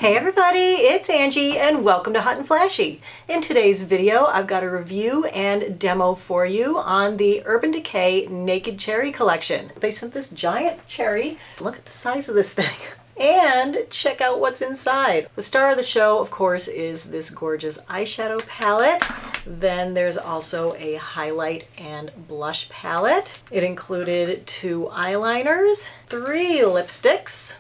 Hey everybody, it's Angie and welcome to Hot and Flashy. In today's video, I've got a review and demo for you on the Urban Decay Naked Cherry collection. They sent this giant cherry. Look at the size of this thing. And check out what's inside. The star of the show, of course, is this gorgeous eyeshadow palette. Then there's also a highlight and blush palette. It included 2 eyeliners, 3 lipsticks,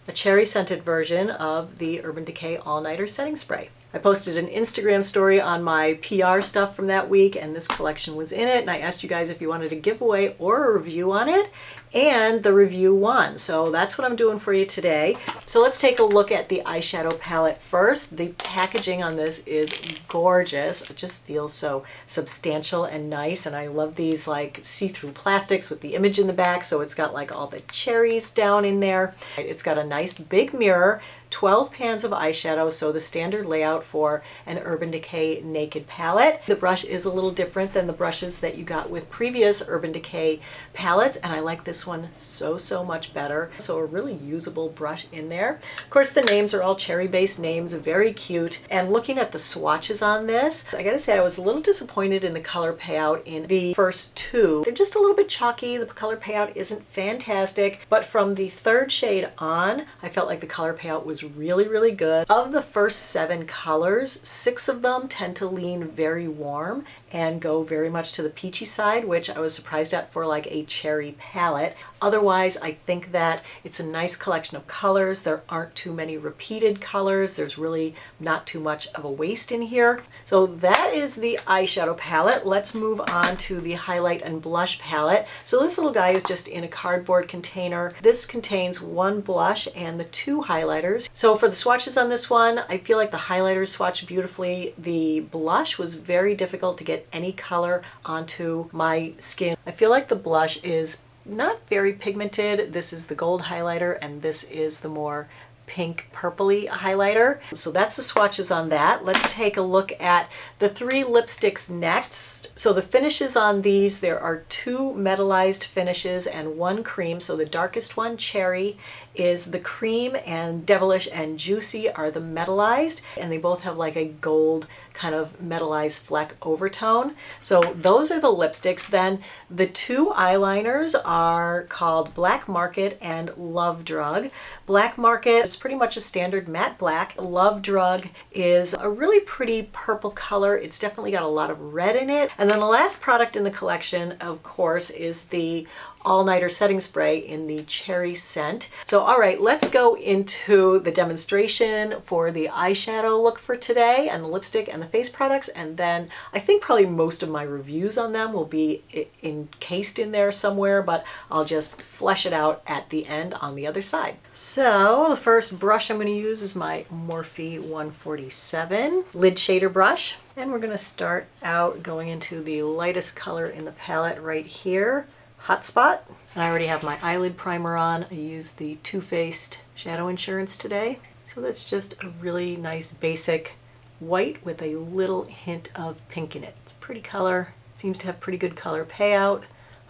a cherry-scented version of the Urban Decay All-Nighter Setting Spray. I posted an Instagram story on my PR stuff from that week, and this collection was in it, and I asked you guys if you wanted a giveaway or a review on it, and the review won. So that's what I'm doing for you today. So let's take a look at the eyeshadow palette first. The packaging on this is gorgeous. It just feels so substantial and nice, and I love these like see-through plastics with the image in the back, so it's got like all the cherries down in there. It's got a nice big mirror, 12 pans of eyeshadow, so the standard layout for an Urban Decay Naked palette. The brush is a little different than the brushes that you got with previous Urban Decay palettes, and I like this one so much better. So a really usable brush in there. Of course, the names are all cherry-based names, very cute. And looking at the swatches on this, I gotta say I was a little disappointed in the color payout in the first 2. They're just a little bit chalky. The color payout isn't fantastic, but from the 3rd shade on, I felt like the color payout was really good. Of the first 7 colors, 6 of them tend to lean very warm and go very much to the peachy side, which I was surprised at for like a cherry palette. Otherwise, I think that it's a nice collection of colors. There aren't too many repeated colors. There's really not too much of a waste in here. So that is the eyeshadow palette. Let's move on to the highlight and blush palette. So this little guy is just in a cardboard container. This contains 1 blush and the 2 highlighters. So for the swatches on this one, I feel like the highlighters swatch beautifully. The blush was very difficult to get any color onto my skin. I feel like the blush is not very pigmented. This is the gold highlighter and this is the more pink purpley highlighter. So that's the swatches on that. Let's take a look at the 3 lipsticks next. So the finishes on these, there are 2 metallized finishes and 1 cream. So the darkest one, Cherry, is the cream, and Devilish and Juicy are the metallized, and they both have like a gold kind of metallized fleck overtone. So those are the lipsticks. Then the 2 eyeliners are called Black Market and Love Drug. Black Market is pretty much a standard matte black. Love Drug is a really pretty purple color. It's definitely got a lot of red in it. And then the last product in the collection, of course, is the All-Nighter Setting Spray in the cherry scent. So all right, let's go into the demonstration for the eyeshadow look for today, and the lipstick and the face products, and then I think probably most of my reviews on them will be encased in there somewhere, but I'll just flesh it out at the end on the other side. So the first brush I'm going to use is my Morphe 147 lid shader brush, and we're going to start out going into the lightest color in the palette right here, Hot Spot. And I already have my eyelid primer on. I used the Too Faced Shadow Insurance today. So that's just a really nice basic white with a little hint of pink in it. It's a pretty color. Seems to have pretty good color payout.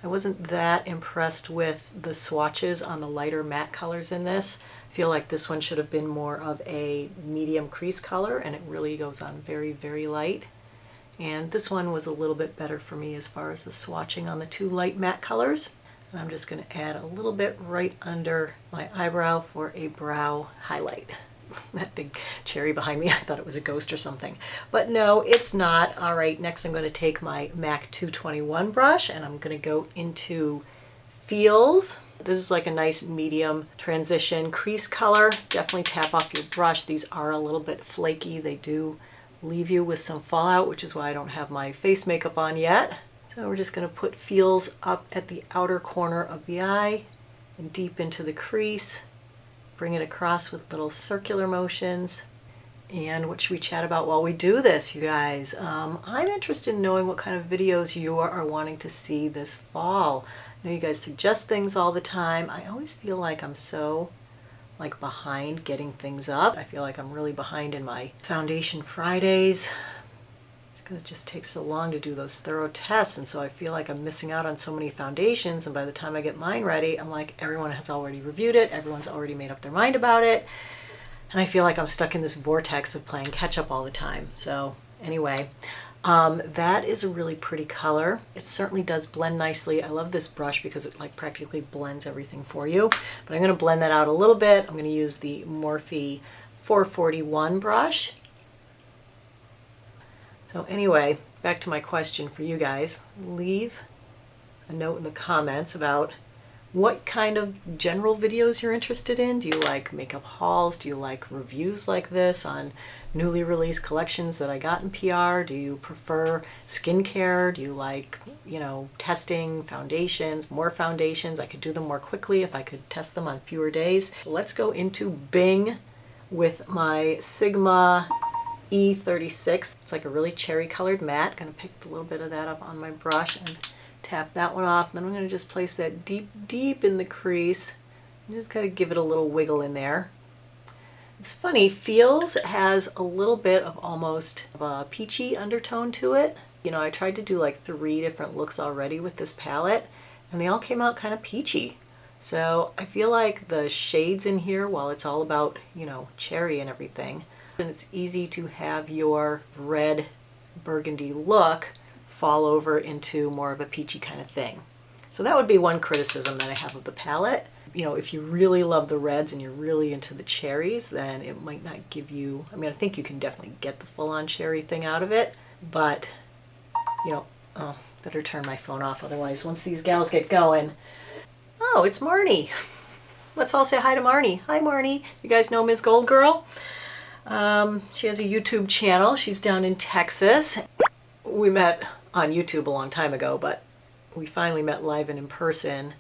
I wasn't that impressed with the swatches on the lighter matte colors in this. I feel like this one should have been more of a medium crease color, and it really goes on very light. And this one was a little bit better for me as far as the swatching on the 2 light matte colors. And I'm just going to add a little bit right under my eyebrow for a brow highlight. That big cherry behind me, I thought it was a ghost or something. But no, it's not. All right, next I'm going to take my MAC 221 brush and I'm going to go into Feels. This is like a nice medium transition crease color. Definitely tap off your brush. These are a little bit flaky. They do leave you with some fallout, which is why I don't have my face makeup on yet. So we're just going to put Feels up at the outer corner of the eye and deep into the crease. Bring it across with little circular motions. And what should we chat about while we do this, you guys? I'm interested in knowing what kind of videos you are wanting to see this fall. I know you guys suggest things all the time. I always feel like I'm so behind getting things up. I feel like I'm really behind in my Foundation Fridays because it just takes so long to do those thorough tests, and so I feel like I'm missing out on so many foundations, and by the time I get mine ready, I'm like, everyone has already reviewed it, everyone's already made up their mind about it. And I feel like I'm stuck in this vortex of playing catch up all the time. So anyway, that is a really pretty color. It certainly does blend nicely. I love this brush because it like practically blends everything for you. But I'm going to blend that out a little bit. I'm going to use the Morphe 441 brush. So anyway, back to my question for you guys. Leave a note in the comments about what kind of general videos you're interested in. Do you like makeup hauls? Do you like reviews like this on newly released collections that I got in PR? Do you prefer skincare? Do you like, you know, testing foundations, more foundations? I could do them more quickly if I could test them on fewer days. Let's go into Bing with my Sigma E36. It's like a really cherry colored matte. Gonna pick a little bit of that up on my brush and tap that one off. Then I'm going to just place that deep in the crease. You just got to give it a little wiggle in there. It's funny, Feels has a little bit of almost of a peachy undertone to it. You know, I tried to do like 3 different looks already with this palette, and they all came out kind of peachy. So I feel like the shades in here, while it's all about, you know, cherry and everything, and it's easy to have your red burgundy look fall over into more of a peachy kind of thing. So that would be one criticism that I have of the palette. You know, if you really love the reds and you're really into the cherries, then it might not give you, I mean, I think you can definitely get the full-on cherry thing out of it, but, you know, oh, better turn my phone off, otherwise once these gals get going. Oh, it's Marnie. Let's all say hi to Marnie. Hi, Marnie. You guys know Ms. Gold Girl? She has a YouTube channel. She's down in Texas. We met on YouTube a long time ago, but we finally met live and in person,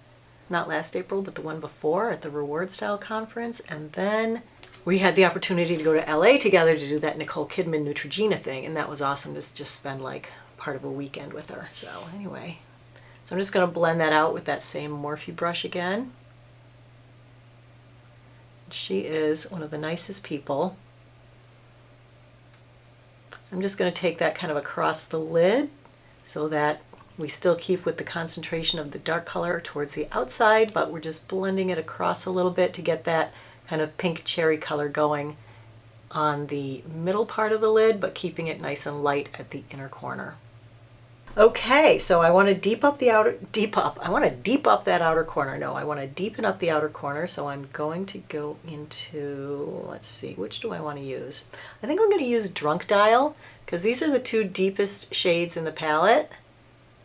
not last April, but the one before at the Reward Style Conference. And then we had the opportunity to go to LA together to do that Nicole Kidman Neutrogena thing. And that was awesome to just spend like part of a weekend with her. So anyway, so I'm just going to blend that out with that same Morphe brush again. She is one of the nicest people. I'm just going to take that kind of across the lid so that we still keep with the concentration of the dark color towards the outside, but we're just blending it across a little bit to get that kind of pink cherry color going on the middle part of the lid, but keeping it nice and light at the inner corner. Okay, so I want to deep up that outer corner. No, I want to deepen up the outer corner, so I'm going to go into, let's see, which do I want to use? I think I'm going to use Drunk Dial, because these are the 2 deepest shades in the palette.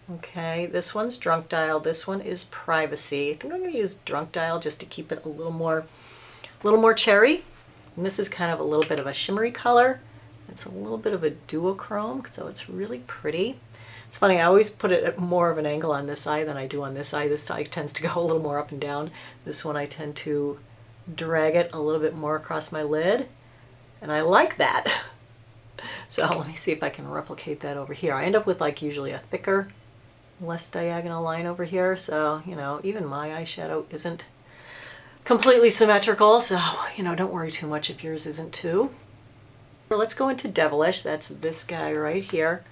Okay, this one's Drunk Dial, this one is Privacy. I think I'm going to use Drunk Dial just to keep it a little more cherry. And this is kind of a little bit of a shimmery color. It's a little bit of a duochrome, so it's really pretty. It's funny, I always put it at more of an angle on this eye than I do on this eye. This eye tends to go a little more up and down. This one I tend to drag it a little bit more across my lid, and I like that. So let me see if I can replicate that over here. I end up with like usually a thicker, less diagonal line over here, so, you know, even my eyeshadow isn't completely symmetrical, so, you know, don't worry too much if yours isn't too. Let's go into Devilish. That's this guy right here.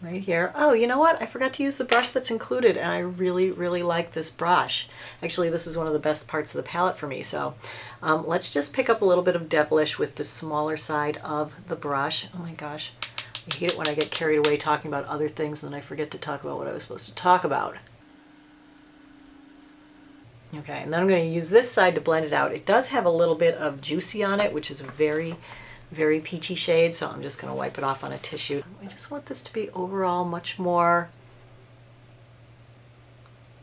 Right here. Oh, you know what? I forgot to use the brush that's included, and I really, really like this brush. Actually, this is one of the best parts of the palette for me. So let's just pick up a little bit of Devilish with the smaller side of the brush. Oh my gosh, I hate it when I get carried away talking about other things and then I forget to talk about what I was supposed to talk about. Okay, and then I'm going to use this side to blend it out. It does have a little bit of Juicy on it, which is a very peachy shade, so I'm just going to wipe it off on a tissue. I just want this to be overall much more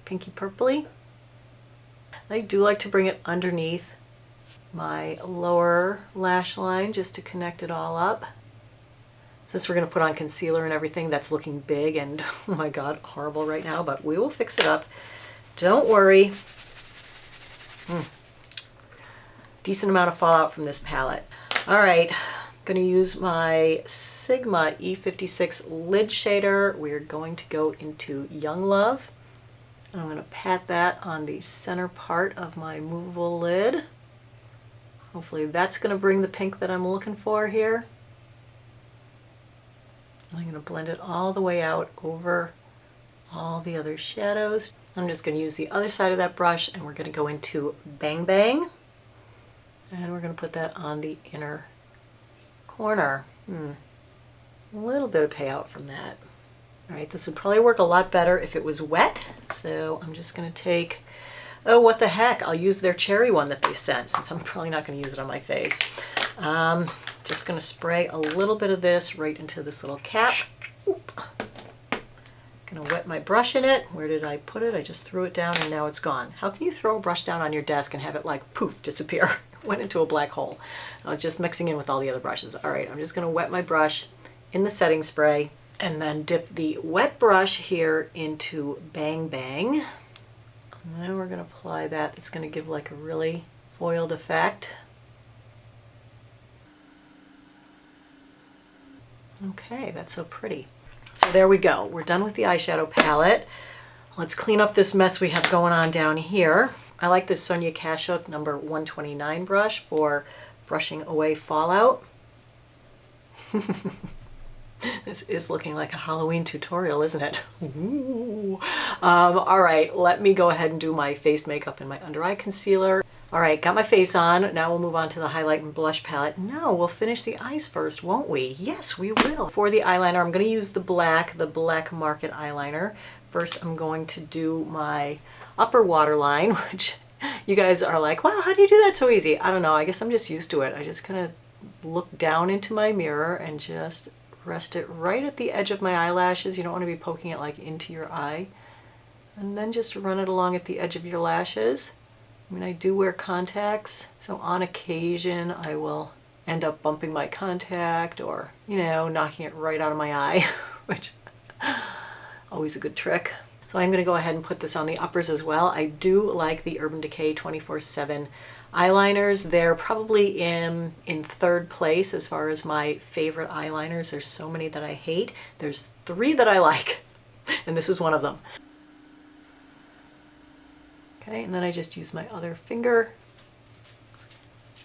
pinky purpley. I do like to bring it underneath my lower lash line just to connect it all up. Since we're going to put on concealer and everything, that's looking big and, oh my god, horrible right now, but we will fix it up. Don't worry. Decent amount of fallout from this palette. All right, I'm going to use my Sigma E56 lid shader. We're going to go into Young Love. And I'm going to pat that on the center part of my movable lid. Hopefully that's going to bring the pink that I'm looking for here. I'm going to blend it all the way out over all the other shadows. I'm just going to use the other side of that brush and we're going to go into Bang Bang. And we're going to put that on the inner corner. A little bit of payout from that. All right, this would probably work a lot better if it was wet. So I'm just going to take, oh, what the heck, I'll use their cherry one that they sent since I'm probably not going to use it on my face. Just going to spray a little bit of this right into this little cap. Oop. Going to wet my brush in it. Where did I put it? I just threw it down and now it's gone. How can you throw a brush down on your desk and have it like poof, disappear? Went into a black hole. I was just mixing in with all the other brushes. All right, I'm just going to wet my brush in the setting spray and then dip the wet brush here into Bang Bang. And then we're going to apply that. It's going to give like a really foiled effect. Okay, that's so pretty. So there we go. We're done with the eyeshadow palette. Let's clean up this mess we have going on down here. I like this Sonia Kashuk number 129 brush for brushing away fallout. This is looking like a Halloween tutorial, isn't it? Ooh. All right, let me go ahead and do my face makeup and my under eye concealer. All right, got my face on. Now we'll move on to the highlight and blush palette. No, we'll finish the eyes first, won't we? Yes, we will. For the eyeliner, I'm going to use the Black Market eyeliner. First, I'm going to do my upper waterline, which you guys are like, wow, how do you do that so easy? I don't know. I guess I'm just used to it. I just kind of look down into my mirror and just rest it right at the edge of my eyelashes. You don't want to be poking it like into your eye. And then just run it along at the edge of your lashes. I mean, I do wear contacts, so on occasion I will end up bumping my contact or, you know, knocking it right out of my eye, which always a good trick. So I'm going to go ahead and put this on the uppers as well. I do like the Urban Decay 24/7 eyeliners. They're probably in third place as far as my favorite eyeliners. There's so many that I hate. There's 3 that I like, and this is one of them. Okay, and then I just use my other finger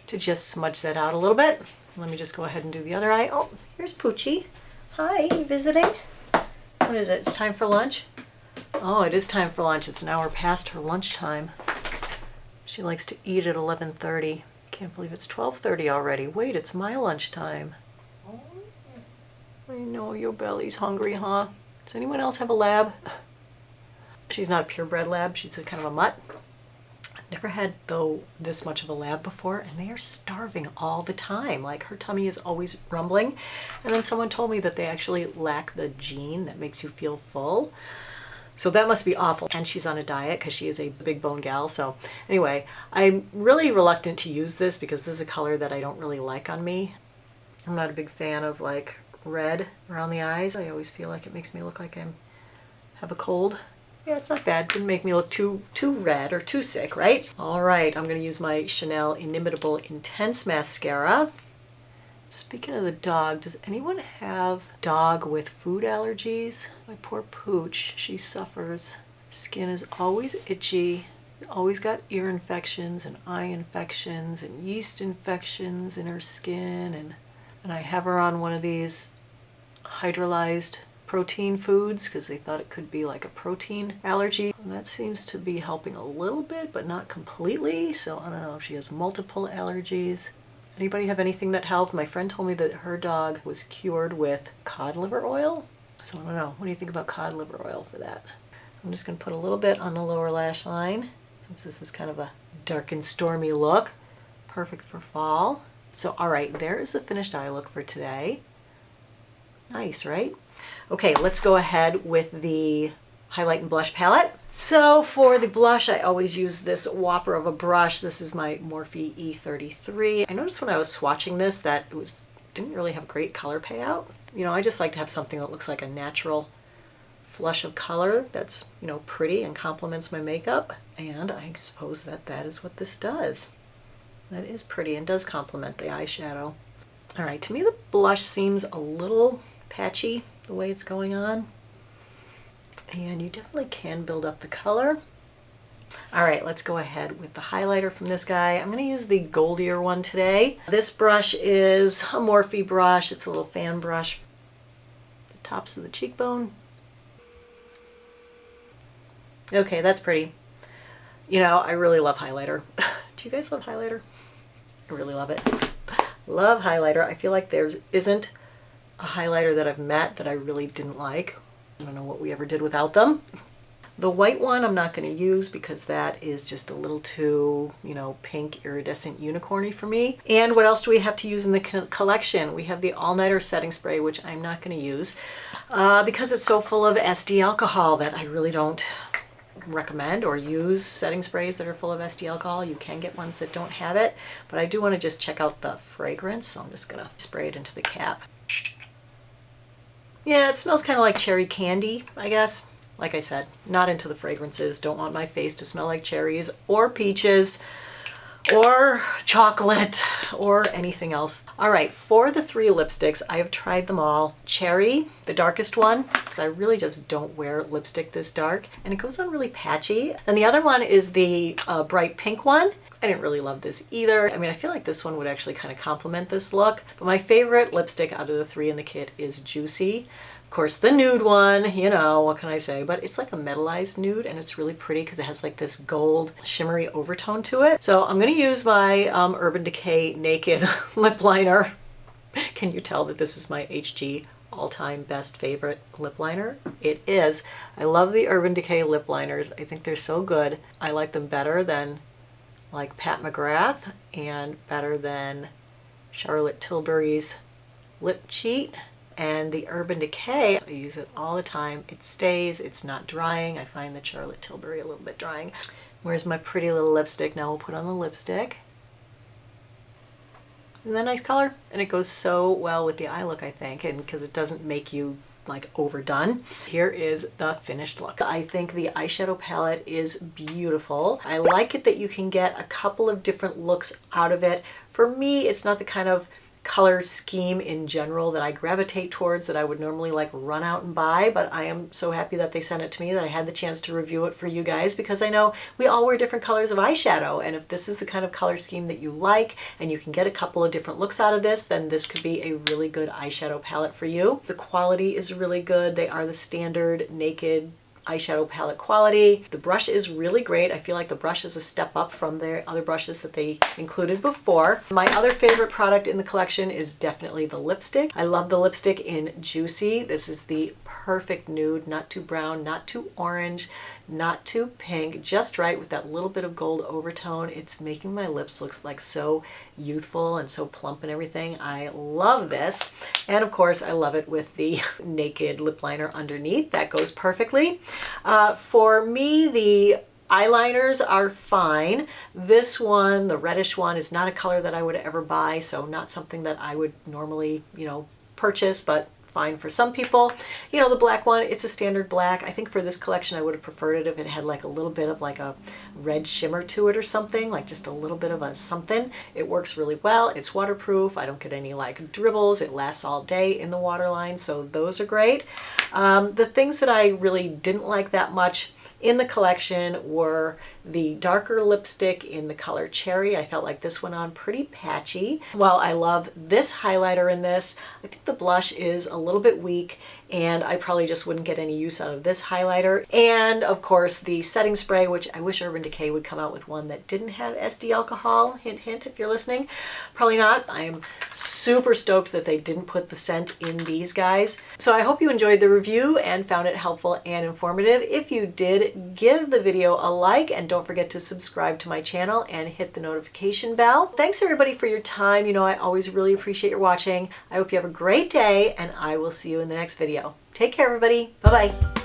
to just smudge that out a little bit. Let me just go ahead and do the other eye. Oh, here's Poochie. Hi, you visiting? What is it? It's time for lunch? Oh, it is time for lunch. It's an hour past her lunchtime. She likes to eat at 11:30. Can't believe it's 12:30 already. Wait, it's my lunchtime. I know your belly's hungry, huh? Does anyone else have a lab? She's not a purebred lab, she's a kind of a mutt. I've never had, though, this much of a lab before, and they are starving all the time. Like, her tummy is always rumbling. And then someone told me that they actually lack the gene that makes you feel full. So that must be awful. And she's on a diet because she is a big bone gal. So anyway, I'm really reluctant to use this because this is a color that I don't really like on me. I'm not a big fan of like red around the eyes. I always feel like it makes me look like I have a cold. Yeah, it's not bad. Didn't make me look too red or too sick, right? All right, I'm going to use my Chanel Inimitable Intense Mascara. Speaking of the dog, does anyone have dog with food allergies? My poor Pooch, she suffers. Her skin is always itchy. Always got ear infections and eye infections and yeast infections in her skin. And I have her on one of these hydrolyzed protein foods because they thought it could be like a protein allergy. And that seems to be helping a little bit, but not completely. So I don't know if she has multiple allergies. Anybody have anything that helped? My friend told me that her dog was cured with cod liver oil. So I don't know. What do you think about cod liver oil for that? I'm just going to put a little bit on the lower lash line since this is kind of a dark and stormy look. Perfect for fall. So all right, there is the finished eye look for today. Nice, right? Okay, let's go ahead with the highlight and blush palette. So for the blush, I always use this whopper of a brush. This is my Morphe E33. I noticed when I was swatching this that it didn't really have great color payout. You know, I just like to have something that looks like a natural flush of color that's, you know, pretty and complements my makeup. And I suppose that is what this does. That is pretty and does complement the eyeshadow. All right, to me the blush seems a little patchy the way it's going on. And you definitely can build up the color. All right, let's go ahead with the highlighter from this guy. I'm going to use the goldier one today. This brush is a Morphe brush. It's a little fan brush. The tops of the cheekbone. Okay, that's pretty. You know, I really love highlighter. Do you guys love highlighter? I really love it. Love highlighter. I feel like there isn't a highlighter that I've met that I really didn't like. I don't know what we ever did without them. The white one I'm not going to use because that is just a little too, you know, pink iridescent unicorny for me. And what else do we have to use in the collection? We have the All Nighter setting spray, which I'm not going to use because it's so full of SD alcohol that I really don't recommend or use setting sprays that are full of SD alcohol. You can get ones that don't have it, but I do want to just check out the fragrance, so I'm just going to spray it into the cap. Yeah, it smells kind of like cherry candy, I guess. Like I said, not into the fragrances. Don't want my face to smell like cherries or peaches or chocolate or anything else. All right, for the 3 lipsticks, I have tried them all. Cherry, the darkest one. I really just don't wear lipstick this dark, and it goes on really patchy. And the other one is the bright pink one. I didn't really love this either. I mean, I feel like this one would actually kind of complement this look, but my favorite lipstick out of the 3 in the kit is Juicy. Of course, the nude one, you know, what can I say? But it's like a metallized nude, and it's really pretty because it has like this gold shimmery overtone to it. So I'm going to use my Urban Decay Naked lip liner. Can you tell that this is my HG all-time best favorite lip liner? It is. I love the Urban Decay lip liners. I think they're so good. I like them better than like Pat McGrath and better than Charlotte Tilbury's Lip Cheat. And the Urban Decay, I use it all the time. It stays, it's not drying. I find the Charlotte Tilbury a little bit drying. Where's my pretty little lipstick? Now we'll put on the lipstick. Isn't that a nice color? And it goes so well with the eye look, I think, and because it doesn't make you like overdone. Here is the finished look. I think the eyeshadow palette is beautiful. I like it that you can get a couple of different looks out of it. For me, it's not the kind of color scheme in general that I gravitate towards, that I would normally like run out and buy, but I am so happy that they sent it to me, that I had the chance to review it for you guys, because I know we all wear different colors of eyeshadow, and if this is the kind of color scheme that you like and you can get a couple of different looks out of this, then this could be a really good eyeshadow palette for you. The quality is really good. They are the standard Naked eyeshadow palette quality. The brush is really great. I feel like the brush is a step up from their other brushes that they included before. My other favorite product in the collection is definitely the lipstick. I love the lipstick in Juicy. This is the perfect nude, not too brown, not too orange, not too pink, just right with that little bit of gold overtone. It's making my lips look like so youthful and so plump and everything. I love this. And of course, I love it with the Naked lip liner underneath. That goes perfectly. For me, the eyeliners are fine. This one, the reddish one, is not a color that I would ever buy, so not something that I would normally, you know, purchase, but fine for some people. You know, the black one, it's a standard black. I think for this collection I would have preferred it if it had like a little bit of like a red shimmer to it or something, like just a little bit of a something. It works really well. It's waterproof. I don't get any like dribbles. It lasts all day in the waterline, so those are great. The things that I really didn't like that much in the collection were the darker lipstick in the color Cherry. I felt like this went on pretty patchy. While I love this highlighter in this, I think the blush is a little bit weak, and I probably just wouldn't get any use out of this highlighter. And of course the setting spray, which I wish Urban Decay would come out with one that didn't have SD alcohol. Hint, hint, if you're listening. Probably not. I am super stoked that they didn't put the scent in these guys. So I hope you enjoyed the review and found it helpful and informative. If you did, give the video a like, and don't forget to subscribe to my channel and hit the notification bell. Thanks everybody for your time. You know, I always really appreciate your watching. I hope you have a great day, and I will see you in the next video. Take care, everybody. Bye-bye.